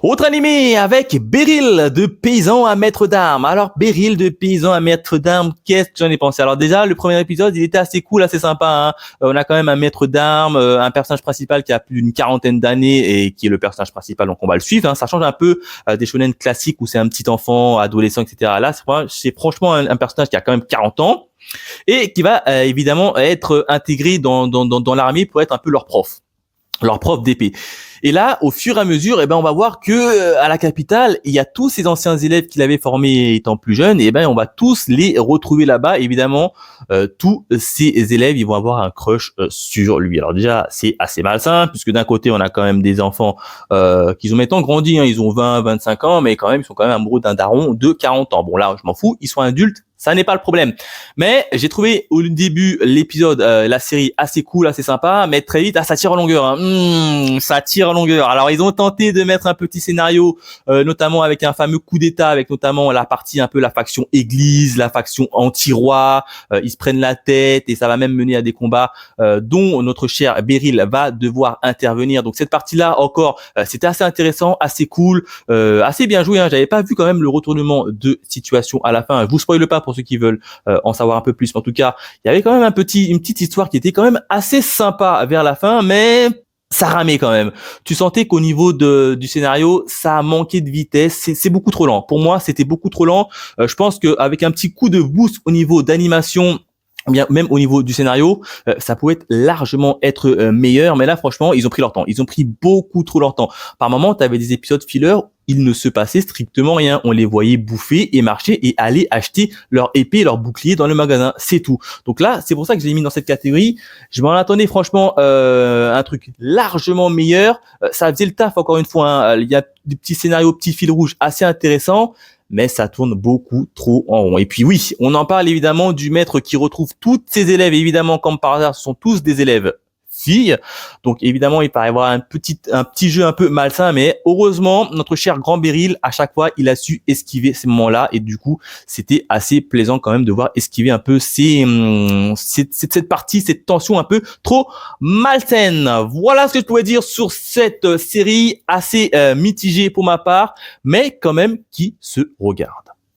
Autre animé avec Beryl de paysan à maître d'armes. Alors Beryl de paysan à maître d'armes, qu'est-ce que j'en ai pensé? Alors déjà, le premier épisode, il était assez cool, assez sympa. Hein. On a quand même un maître d'armes, un personnage principal qui a plus d'une quarantaine d'années et qui est le personnage principal, donc on va le suivre. Hein. Ça change un peu des shonen classiques où c'est un petit enfant, adolescent, etc. Là, c'est franchement un personnage qui a quand même 40 ans et qui va évidemment être intégré dans l'armée pour être un peu leur prof d'épée. Et là, au fur et à mesure, on va voir que à la capitale, il y a tous ces anciens élèves qu'il avait formés étant plus jeunes, et on va tous les retrouver là-bas. Évidemment, tous ces élèves, ils vont avoir un crush sur lui. Alors déjà, c'est assez malsain, puisque d'un côté, on a quand même des enfants qui ont maintenant grandi, hein, ils ont 20, 25 ans, mais quand même, ils sont quand même amoureux d'un daron de 40 ans. Bon là, je m'en fous, ils sont adultes. Ça n'est pas le problème. Mais j'ai trouvé au début l'épisode, la série assez cool, assez sympa, mais très vite, ça tire en longueur. Hein. Ça tire en longueur. Alors ils ont tenté de mettre un petit scénario, notamment avec un fameux coup d'état, avec notamment la partie un peu la faction église, la faction anti-roi. Ils se prennent la tête et ça va même mener à des combats dont notre cher Beryl va devoir intervenir. Donc cette partie-là encore, c'était assez intéressant, assez cool, assez bien joué. Hein. J'avais pas vu quand même le retournement de situation à la fin. Je vous spoile pas pour ceux qui veulent en savoir un peu plus. Mais en tout cas, il y avait quand même une petite histoire qui était quand même assez sympa vers la fin, mais ça ramait quand même. Tu sentais qu'au niveau du scénario, ça a manqué de vitesse. C'est beaucoup trop lent. Pour moi, c'était beaucoup trop lent. Je pense qu'avec un petit coup de boost au niveau d'animation, bien même au niveau du scénario, ça pouvait largement être meilleur, mais là franchement ils ont pris leur temps, ils ont pris beaucoup trop leur temps. Par moments tu avais des épisodes filler, il ne se passait strictement rien, on les voyait bouffer et marcher et aller acheter leur épée et leur bouclier dans le magasin, c'est tout. Donc là c'est pour ça que je l'ai mis dans cette catégorie. Je m'en attendais franchement un truc largement meilleur. Ça faisait le taf encore une fois, hein. Il y a des petits scénarios, petits fils rouges assez intéressants, mais ça tourne beaucoup trop en rond. Et puis oui, on en parle évidemment du maître qui retrouve tous ses élèves, évidemment comme par hasard, ce sont tous des élèves filles. Donc évidemment, il paraît avoir un petit jeu un peu malsain, mais heureusement, notre cher grand Beryl, à chaque fois, il a su esquiver ces moments-là, et du coup, c'était assez plaisant quand même de voir esquiver un peu cette partie, cette tension un peu trop malsaine. Voilà ce que je pouvais dire sur cette série assez mitigée pour ma part, mais quand même qui se regarde.